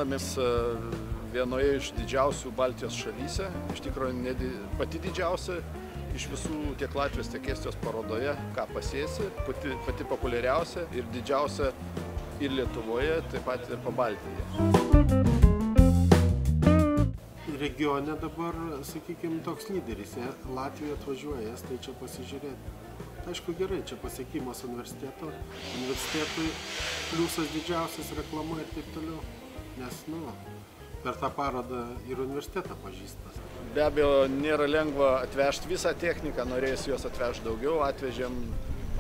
randamės vienoje iš didžiausių Baltijos šalyse, iš tikrųjų pati didžiausia iš visų tiek Latvijos, tiek Estijos parodoje, ką pasėsi, pati populiariausia ir didžiausia ir Lietuvoje, taip pat ir Pabaltyje. Regione dabar, sakykime, toks lyderis. Latvija atvažiuoja, tai čia pasižiūrėti. Aišku, gerai, čia pasiekimas universitetui pliusas didžiausias, reklama ir taip toliau. Nes, per tą parodą ir universitetą pažįstas. Be abejo, nėra lengva atvežti visą techniką, norėjus juos atvežti daugiau, atvežėm,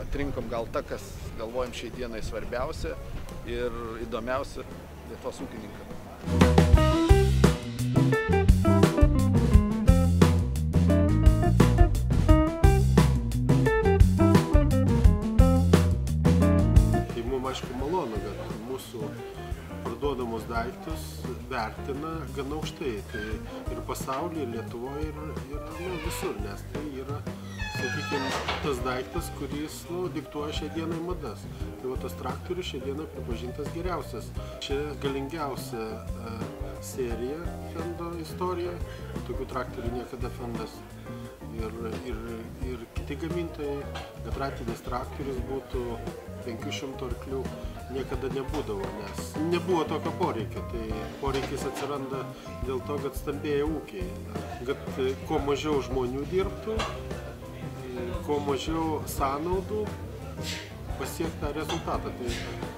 atrinkom gal tą, kas galvojam šiai dienai svarbiausia ir įdomiausia Lietuvos ūkininkam. Aišku, malonu, kad mūsų parduodamus daiktus vertina gana aukštai. Tai ir pasaulyje, ir Lietuvoje, ir visur, nes tai yra, sakykime, tas daiktas, kuris diktuoja šią dieną madas. Tai va tas traktorius šią dieną pripažintas geriausias. Čia galingiausia serija Fendo istorijoje. Tokių traktorių niekada Fendas ir kiti gamintojai, kad ratinis traktorius būtų 500 arklių niekada nebūdavo, nes nebuvo tokio poreikio. Tai poreikis atsiranda dėl to, kad stambėja ūkiai, kad kuo mažiau žmonių dirbtų, kuo mažiau sąnaudų pasiekti tą rezultatą. Tai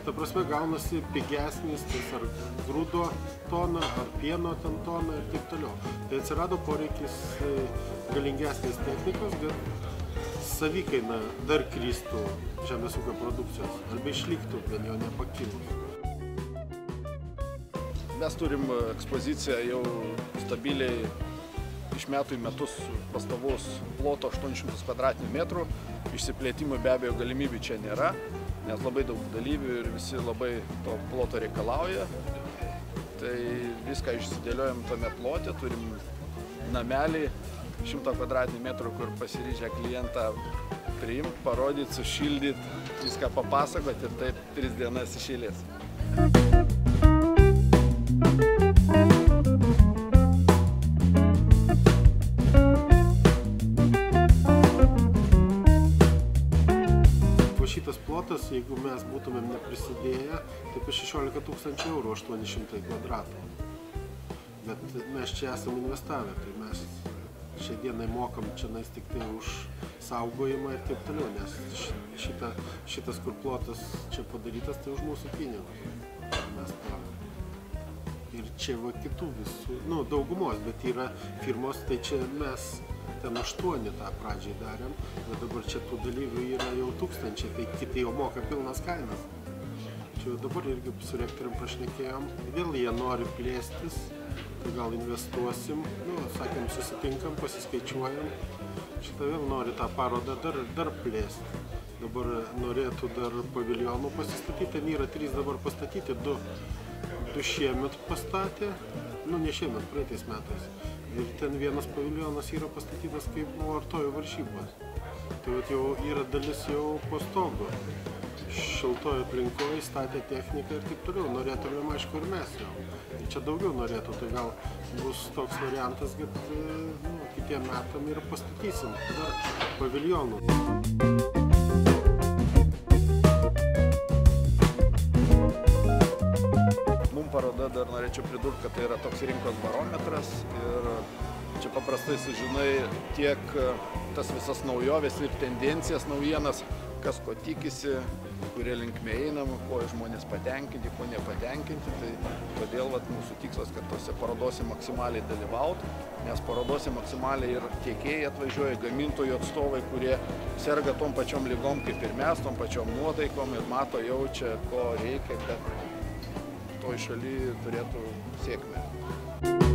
ta prasme gaunasi pigesnis, ar grūdo tona, ar pieno tona ir taip toliau. Tai atsirado poreikis galingesnės technikos, kad savikaina dar kristų žemės ūkio produkcijos, arba išliktų, bet jo nepakilus. Mes turim ekspoziciją jau stabiliai iš metų į metus pastovaus ploto 800 kvadratinių metrų. Išsiplėtimų be abejo galimybių čia nėra, nes labai daug dalyvių ir visi labai to ploto reikalauja. Tai viską išsidėliojam tame plote, turim namelį 100 kvadratinių metrų, kur pasiryžę klientą priimti, parodyti, sušildyti, viską papasakoti ir taip 3 dienas iš eilės. Šitas plotas, jeigu mes būtumėm neprisidėję, tai apie 16 000 eurų 800 kvadratų. Bet mes čia esame investavę, tai mes šią dieną mokam čia tik tai už saugojimą ir taip toliau, nes šitas, kur plotas čia padarytas, tai už mūsų pinigus. Ir čia va kitų visų, daugumos, bet yra firmos, tai čia mes ten 8 tą pradžiai darėm, bet dabar čia tų dalyvių yra jau 1000, tai kiti jau moka pilnas kainas. Čia dabar irgi su rektorium prašnekėjom, vėl jie nori plėstis, tai gal investuosim, sakėm, susitinkam, pasiskaičiuojam, šitą vėl nori tą parodą dar plėsti. Dabar norėtų dar paviljonų pasistatyti, ten yra 3 dabar pastatyti, 2 šiemet pastatė, ne šiemet, praeitais metais. Ir ten vienas paviljonas yra pastatytas kaip artojų varžybos. Tai jau yra dalis jau po stogu. Šiltoje aplinkoje statė techniką ir taip toliau. Norėtumėm, aišku, ir mes jau. Ir čia daugiau norėtų, tai gal bus toks variantas, kad kitiem metam ir pastatysim dar paviljonų. Paroda dar norėčiau pridurti, kad tai yra toks rinkos barometras ir čia paprastai sužinai tiek tas visas naujovės ir tendencijas, naujienas, kas ko tikisi, kurie linkme einam, ko žmonės patenkinti, ko nepatenkinti. Tai todėl mūsų tikslas, kad tose parodose maksimaliai dalyvautų, nes parodose maksimaliai ir tiekėjai atvažiuoja, gamintojų atstovai, kurie serga tom pačiom lygom kaip ir mes, tom pačiom nuotaikom ir mato, jaučia, ko reikia, kad toj šaly turėtų sėkmę.